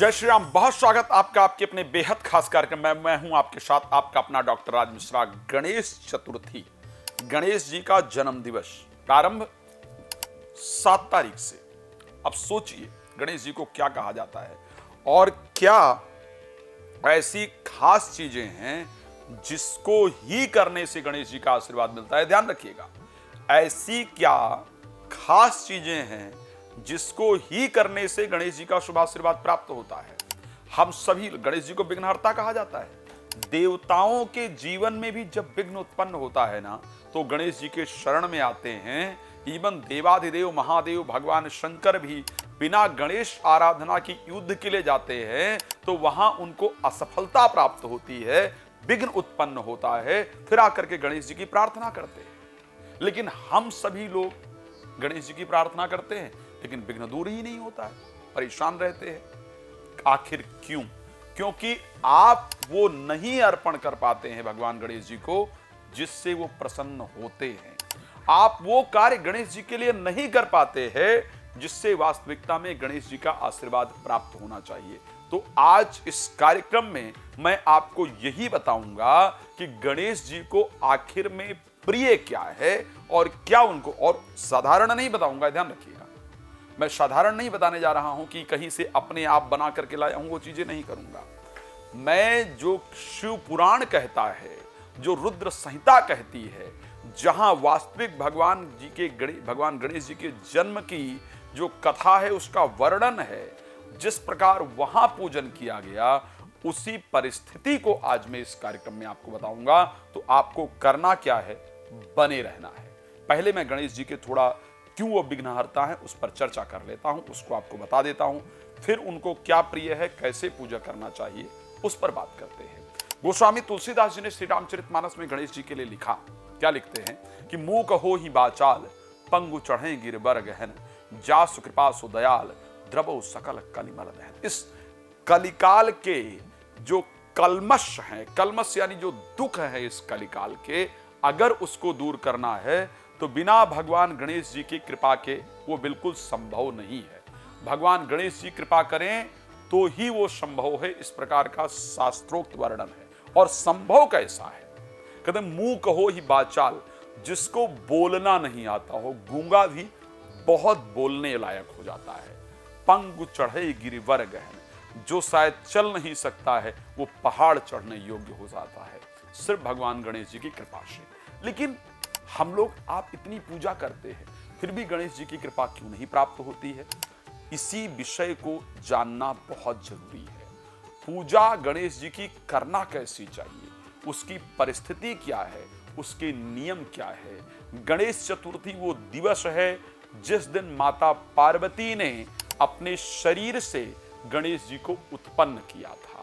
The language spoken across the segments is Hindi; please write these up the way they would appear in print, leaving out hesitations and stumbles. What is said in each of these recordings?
जय श्री राम। बहुत स्वागत आपका आपके अपने बेहद खास कार्यक्रम में। मैं हूं आपके साथ आपका अपना डॉक्टर राज मिश्रा। गणेश चतुर्थी, गणेश जी का जन्म दिवस प्रारंभ 7 तारीख से। अब सोचिए गणेश जी को क्या कहा जाता है और क्या ऐसी खास चीजें हैं जिसको ही करने से गणेश जी का आशीर्वाद मिलता है। ध्यान रखिएगा, ऐसी क्या खास चीजें हैं जिसको ही करने से गणेश जी का शुभ आशीर्वाद प्राप्त होता है। हम सभी, गणेश जी को विघ्नहर्ता कहा जाता है। देवताओं के जीवन में भी जब विघ्न उत्पन्न होता है ना, तो गणेश जी के शरण में आते हैं। इवन देवाधिदेव महादेव भगवान शंकर भी बिना गणेश आराधना की युद्ध के लिए जाते हैं, तो वहां उनको असफलता प्राप्त होती है, विघ्न उत्पन्न होता है, फिर आकर के गणेश जी की प्रार्थना करते हैं। लेकिन हम सभी लोग गणेश जी की प्रार्थना करते हैं, लेकिन विघ्न दूर ही नहीं होता है, परेशान रहते हैं। आखिर क्यों? क्योंकि आप वो नहीं अर्पण कर पाते हैं भगवान गणेश जी को जिससे वो प्रसन्न होते हैं। आप वो कार्य गणेश जी के लिए नहीं कर पाते हैं जिससे वास्तविकता में गणेश जी का आशीर्वाद प्राप्त होना चाहिए। तो आज इस कार्यक्रम में मैं आपको यही बताऊंगा कि गणेश जी को आखिर में प्रिय क्या है और क्या उनको, और साधारण नहीं बताऊंगा, ध्यान रखिएगा, मैं साधारण नहीं बताने जा रहा हूं कि कहीं से अपने आप बना करके लाया हूं, वो चीजें नहीं करूंगा। मैं जो शिव पुराण कहता है, जो रुद्र संहिता कहती है, जहां वास्तविक भगवान गणेश जी के जन्म की जो कथा है उसका वर्णन है, जिस प्रकार वहां पूजन किया गया, उसी परिस्थिति को आज मैं इस कार्यक्रम में आपको बताऊंगा। तो आपको करना क्या है, बने रहना है। पहले मैं गणेश जी के थोड़ा क्यों वो विघ्नहर्ता है उस पर चर्चा कर लेता हूं, उसको आपको बता देता हूं, फिर उनको क्या प्रिय है, कैसे पूजा करना चाहिए, उस पर बात करते हैं। गोस्वामी तुलसीदास जी ने श्री रामचरितमानस में गणेश जी के लिए लिखा, क्या लिखते हैं कि मूक हो ही बाचाल, पंगु चढ़े गिरबर गहन, जासु कृपा सु दयाल, द्रवो सकल कलिमल दहन। इस कलिकाल के जो कलमश हैं, कलमश यानी जो दुख है इस कलिकाल के, अगर उसको दूर करना है तो बिना भगवान गणेश जी की कृपा के वो बिल्कुल संभव नहीं है। भगवान गणेश जी कृपा करें तो ही वो संभव है, इस प्रकार का शास्त्रोक्त वर्णन है। और संभव कैसा है? कहते मूक हो ही बाचाल, जिसको बोलना नहीं आता हो, गूंगा भी बहुत बोलने लायक हो जाता है। पंगु चढ़े गिरिवर गहन, जो शायद चल नहीं सकता है वो पहाड़ चढ़ने योग्य हो जाता है, सिर्फ भगवान गणेश जी की कृपा से। लेकिन हम लोग, आप इतनी पूजा करते हैं, फिर भी गणेश जी की कृपा क्यों नहीं प्राप्त होती है? इसी विषय को जानना बहुत जरूरी है। पूजा गणेश जी की करना कैसी चाहिए, उसकी परिस्थिति क्या है, उसके नियम क्या है। गणेश चतुर्थी वो दिवस है जिस दिन माता पार्वती ने अपने शरीर से गणेश जी को उत्पन्न किया था।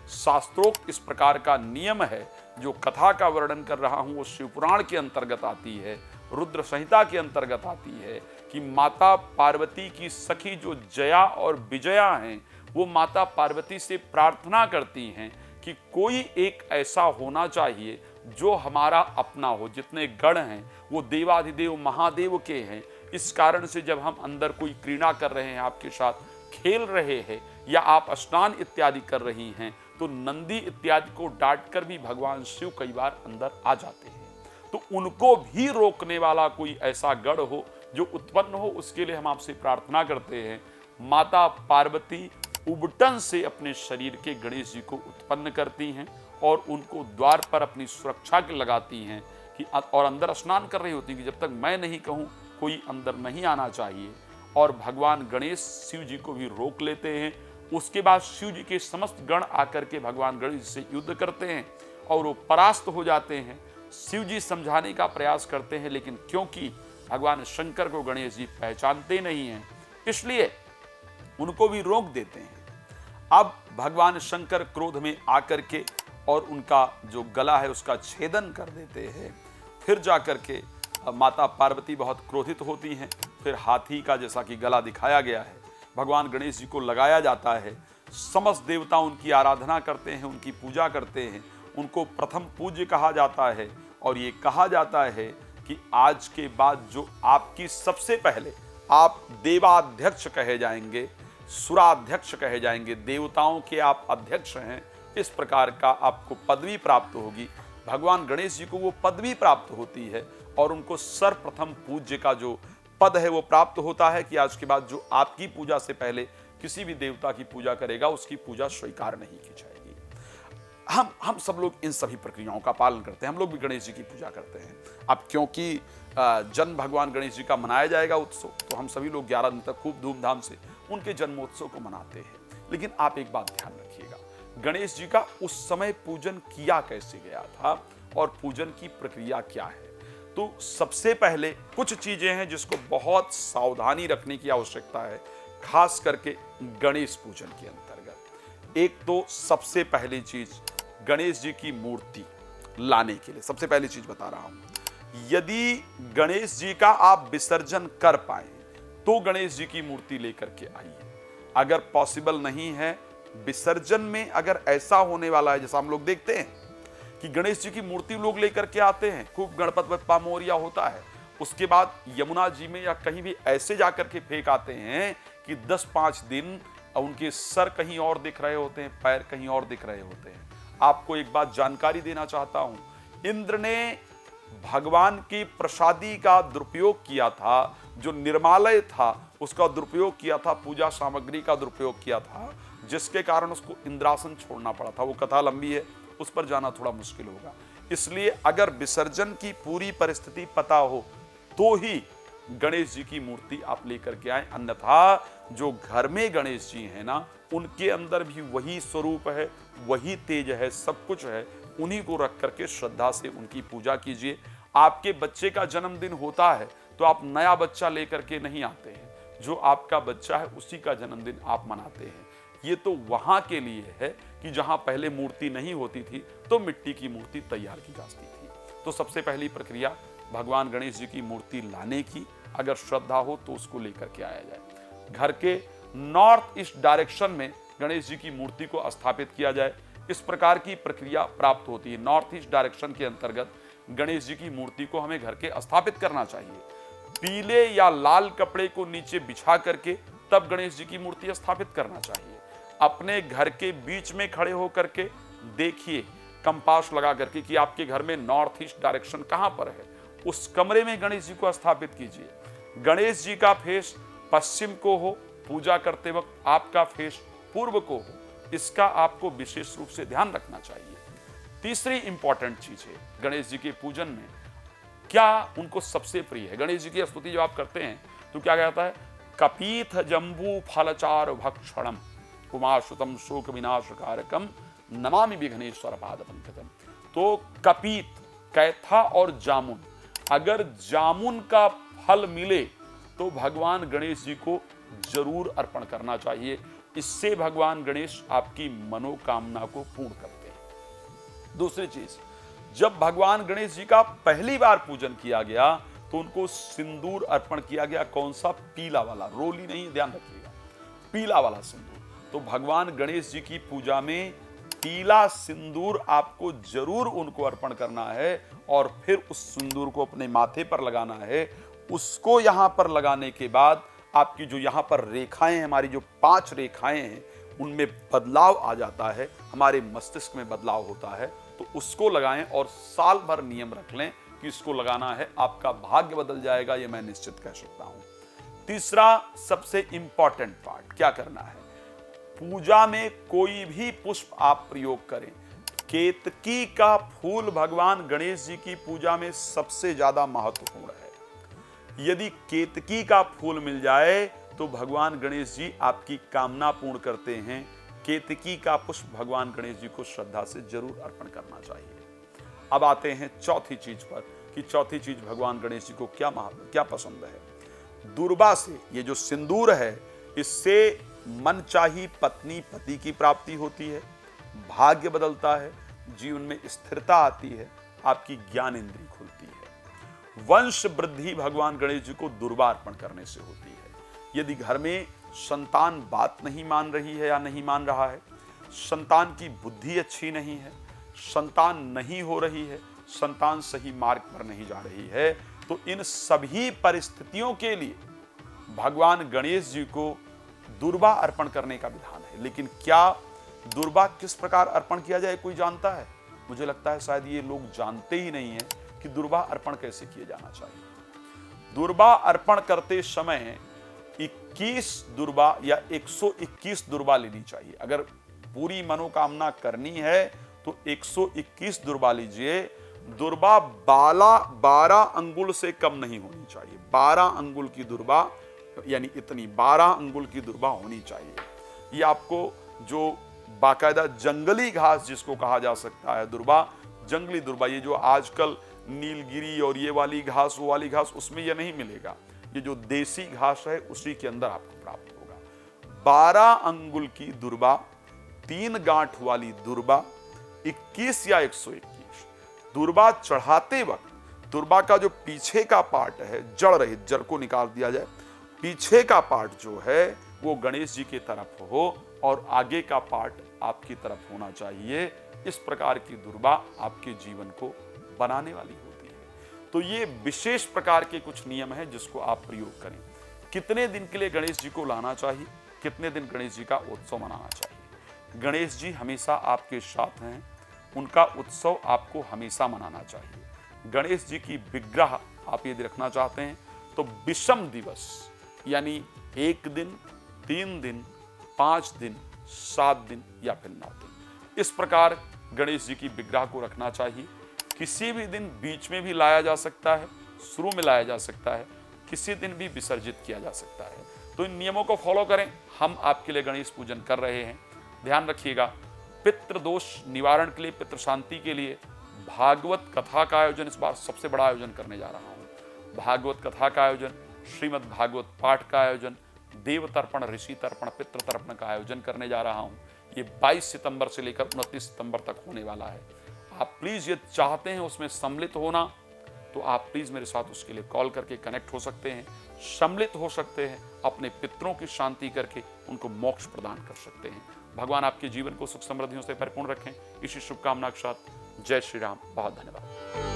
शास्त्रोक्त इस प्रकार का नियम है। जो कथा का वर्णन कर रहा हूं वो शिवपुराण के अंतर्गत आती है, रुद्र संहिता के अंतर्गत आती है, कि माता पार्वती की सखी जो जया और विजया हैं, वो माता पार्वती से प्रार्थना करती हैं कि कोई एक ऐसा होना चाहिए जो हमारा अपना हो। जितने गण हैं वो देवाधिदेव महादेव के हैं। इस कारण से जब हम अंदर कोई क्रीड़ा कर रहे हैं, आपके साथ खेल रहे हैं, या आप स्नान इत्यादि कर रही हैं, तो नंदी इत्यादि को डांट कर भी भगवान शिव कई बार अंदर आ जाते हैं। तो उनको भी रोकने वाला कोई ऐसा गण हो जो उत्पन्न हो, उसके लिए हम आपसे प्रार्थना करते हैं। माता पार्वती उबटन से अपने शरीर के गणेश जी को उत्पन्न करती हैं और उनको द्वार पर अपनी सुरक्षा के लगाती हैं कि, और अंदर स्नान कर रही होती हैं कि जब तक मैं नहीं कहूँ कोई अंदर नहीं आना चाहिए। और भगवान गणेश शिव जी को भी रोक लेते हैं। उसके बाद शिव जी के समस्त गण आकर के भगवान गणेश से युद्ध करते हैं और वो परास्त हो जाते हैं। शिव जी समझाने का प्रयास करते हैं, लेकिन क्योंकि भगवान शंकर को गणेश जी पहचानते नहीं हैं, इसलिए उनको भी रोक देते हैं। अब भगवान शंकर क्रोध में आकर के और उनका जो गला है उसका छेदन कर देते हैं। फिर जाकर के माता पार्वती बहुत क्रोधित होती हैं। फिर हाथी का जैसा कि गला दिखाया गया है, भगवान गणेश जी को लगाया जाता है। समस्त देवता उनकी आराधना करते हैं, उनकी पूजा करते हैं, उनको प्रथम पूज्य कहा जाता है। और ये कहा जाता है कि आज के बाद जो आपकी, सबसे पहले आप देवाध्यक्ष कहे जाएंगे, सुराध्यक्ष कहे जाएंगे, देवताओं के आप अध्यक्ष हैं, इस प्रकार का आपको पदवी प्राप्त होगी। भगवान गणेश जी को वो पदवी प्राप्त होती है और उनको सर्वप्रथम पूज्य का जो पद है वो प्राप्त होता है कि आज के बाद जो आपकी पूजा से पहले किसी भी देवता की पूजा करेगा उसकी पूजा स्वीकार नहीं की जाएगी। हम सब लोग इन सभी प्रक्रियाओं का पालन करते हैं। हम लोग भी गणेश जी की पूजा करते हैं। अब क्योंकि जन्म भगवान गणेश जी का मनाया जाएगा उत्सव, तो हम सभी लोग 11 दिन तक खूब धूमधाम से उनके जन्मोत्सव को मनाते हैं। लेकिन आप एक बात ध्यान रखिएगा, गणेश जी का उस समय पूजन किया कैसे गया था और पूजन की प्रक्रिया क्या है। तो सबसे पहले कुछ चीजें हैं जिसको बहुत सावधानी रखने की आवश्यकता है, खास करके गणेश पूजन के अंतर्गत। एक तो सबसे पहली चीज, गणेश जी की मूर्ति लाने के लिए सबसे पहली चीज बता रहा हूं, यदि गणेश जी का आप विसर्जन कर पाए तो गणेश जी की मूर्ति लेकर के आइए। अगर पॉसिबल नहीं है, विसर्जन में अगर ऐसा होने वाला है, जैसा हम लोग देखते हैं कि गणेश जी की मूर्ति लोग लेकर के आते हैं, खूब गणपति बप्पा मोरया होता है, उसके बाद यमुना जी में या कहीं भी ऐसे जाकर के फेंक आते हैं कि 10-5 दिन उनके सर कहीं और दिख रहे होते हैं, पैर कहीं और दिख रहे होते हैं। आपको एक बात जानकारी देना चाहता हूं, इंद्र ने भगवान की प्रसादी का दुरुपयोग किया था, जो निर्मालय था उसका दुरुपयोग किया था, पूजा सामग्री का दुरुपयोग किया था, जिसके कारण उसको इंद्रासन छोड़ना पड़ा था। वो कथा लंबी है, उस पर जाना थोड़ा मुश्किल होगा। इसलिए अगर विसर्जन की पूरी परिस्थिति पता हो तो ही गणेश जी की मूर्ति आप लेकर के आए, अन्यथा जो घर में गणेश जी हैं ना, उनके अंदर भी वही स्वरूप है, वही तेज है, सब कुछ है, उन्हीं को रख करके श्रद्धा से उनकी पूजा कीजिए। आपके बच्चे का जन्मदिन होता है तो आप नया बच्चा लेकर के नहीं आते हैं, जो आपका बच्चा है उसी का जन्मदिन आप मनाते हैं। ये तो वहां के लिए है कि जहां पहले मूर्ति नहीं होती थी तो मिट्टी की मूर्ति तैयार की जाती थी। तो सबसे पहली प्रक्रिया भगवान गणेश जी की मूर्ति लाने की, अगर श्रद्धा हो तो उसको लेकर के आया जाए। घर के नॉर्थ ईस्ट डायरेक्शन में गणेश जी की मूर्ति को स्थापित किया जाए, इस प्रकार की प्रक्रिया प्राप्त होती है। नॉर्थ ईस्ट डायरेक्शन के अंतर्गत गणेश जी की मूर्ति को हमें घर के स्थापित करना चाहिए। पीले या लाल कपड़े को नीचे बिछा करके तब गणेश जी की मूर्ति स्थापित करना चाहिए। अपने घर के बीच में खड़े होकर के देखिए, कंपास लगा करके कि आपके घर में नॉर्थ ईस्ट डायरेक्शन कहां पर है, उस कमरे में गणेश जी को स्थापित कीजिए। गणेश जी का फेस पश्चिम को हो, पूजा करते वक्त आपका फेस पूर्व को हो, इसका आपको विशेष रूप से ध्यान रखना चाहिए। तीसरी इंपॉर्टेंट चीज है, गणेश जी के पूजन में क्या उनको सबसे प्रिय है। गणेश जी की स्तुति जो आप करते हैं तो क्या कहता है, कपीथ जंबू फलचार भक्षणम उमाशुतम शोक विनाशकारकम नमामि विघ्नेश्वर पाद पंकजम। तो कपीत, कैथा और जामुन, अगर जामुन का फल मिले तो भगवान गणेश जी को जरूर अर्पण करना चाहिए। इससे भगवान गणेश आपकी मनोकामना को पूर्ण करते हैं। दूसरी चीज, जब भगवान गणेश जी का पहली बार पूजन किया गया तो उनको सिंदूर अर्पण किया गया। कौन सा? पीला वाला, रोली नहीं, ध्यान रखिएगा, पीला वाला सिंदूर। तो भगवान गणेश जी की पूजा में पीला सिंदूर आपको जरूर उनको अर्पण करना है और फिर उस सिंदूर को अपने माथे पर लगाना है। उसको यहां पर लगाने के बाद आपकी जो यहां पर रेखाएं हैं, हमारी जो 5 रेखाएं हैं, उनमें बदलाव आ जाता है, हमारे मस्तिष्क में बदलाव होता है। तो उसको लगाएं और साल भर नियम रख लें कि इसको लगाना है, आपका भाग्य बदल जाएगा, ये मैं निश्चित कह सकता हूं। तीसरा सबसे इंपॉर्टेंट पार्ट क्या करना है, पूजा में कोई भी पुष्प आप प्रयोग करें, केतकी का फूल भगवान गणेश जी की पूजा में सबसे ज्यादा महत्वपूर्ण है। यदि केतकी का फूल मिल जाए तो भगवान गणेश जी आपकी कामना पूर्ण करते हैं। केतकी का पुष्प भगवान गणेश जी को श्रद्धा से जरूर अर्पण करना चाहिए। अब आते हैं चौथी चीज पर कि चौथी चीज भगवान गणेश जी को क्या पसंद है। दुर्वा से, ये जो सिंदूर है, इससे मनचाही पत्नी पति की प्राप्ति होती है, भाग्य बदलता है, जीवन में स्थिरता आती है, आपकी ज्ञान इंद्री खुलती है। वंश वृद्धि भगवान गणेश जी को दुर्वा अर्पण करने से होती है। यदि घर में संतान बात नहीं मान रही है या नहीं मान रहा है, संतान की बुद्धि अच्छी नहीं है, संतान नहीं हो रही है, संतान सही मार्ग पर नहीं जा रही है, तो इन सभी परिस्थितियों के लिए भगवान गणेश जी को दुर्वा अर्पण करने का विधान है। लेकिन क्या दुर्वा किस प्रकार अर्पण किया जाए कोई जानता है? मुझे लगता है शायद ये लोग जानते ही नहीं है कि दुर्वा अर्पण कैसे किया जाना चाहिए। दुर्वा अर्पण करते समय 21 दुर्वा या 121 दुर्वा लेनी चाहिए। अगर पूरी मनोकामना करनी है तो 121 दुर्वा लीजिए। दुर्वा 12 अंगुल से कम नहीं होनी चाहिए। 12 अंगुल की दुर्वा, यानी इतनी 12 अंगुल की दुर्वा होनी चाहिए। ये आपको जो बाकायदा जंगली घास जिसको कहा जा सकता है दुर्वा, जंगली दुर्वा, ये जो आजकल नीलगिरी और ये वाली घास वो वाली घास, उसमें ये नहीं मिलेगा। ये जो देसी घास है उसी के अंदर आपको प्राप्त होगा। 12 अंगुल की दुर्वा, 3 गांठ वाली दुर्वा, 21 या 121 दुर्वा चढ़ाते वक्त दुर्वा का जो पीछे का पार्ट है, जड़ रहित, जड़ को निकाल दिया जाए। पीछे का पार्ट जो है वो गणेश जी की तरफ हो और आगे का पार्ट आपकी तरफ होना चाहिए। इस प्रकार की दुर्वा आपके जीवन को बनाने वाली होती है। तो ये विशेष प्रकार के कुछ नियम हैं जिसको आप प्रयोग करें। कितने दिन के लिए गणेश जी को लाना चाहिए, कितने दिन गणेश जी का उत्सव मनाना चाहिए? गणेश जी हमेशा आपके साथ हैं, उनका उत्सव आपको हमेशा मनाना चाहिए। गणेश जी की विग्रह आप यदि रखना चाहते हैं तो विषम दिवस, यानी 1 दिन, 3 दिन, 5 दिन, 7 दिन या फिर 9 दिन, इस प्रकार गणेश जी की विग्रह को रखना चाहिए। किसी भी दिन बीच में भी लाया जा सकता है, शुरू में लाया जा सकता है, किसी दिन भी विसर्जित किया जा सकता है। तो इन नियमों को फॉलो करें। हम आपके लिए गणेश पूजन कर रहे हैं। ध्यान रखिएगा, पितृ दोष निवारण के लिए, पितृ शांति के लिए भागवत कथा का आयोजन इस बार सबसे बड़ा आयोजन करने जा रहा हूँ। भागवत कथा का आयोजन, श्रीमद् भागवत पाठ का आयोजन, देव तर्पण, ऋषि तर्पण, पितृ तर्पण का आयोजन करने जा रहा हूँ। ये 22 सितंबर से लेकर 29 सितंबर तक होने वाला है। आप प्लीज ये चाहते हैं उसमें सम्मिलित होना तो आप प्लीज मेरे साथ उसके लिए कॉल करके कनेक्ट हो सकते हैं, सम्मिलित हो सकते हैं, अपने पितरों की शांति करके उनको मोक्ष प्रदान कर सकते हैं। भगवान आपके जीवन को सुख समृद्धियों से परिपूर्ण रखें। इसी शुभकामना के साथ जय श्री राम। बहुत धन्यवाद।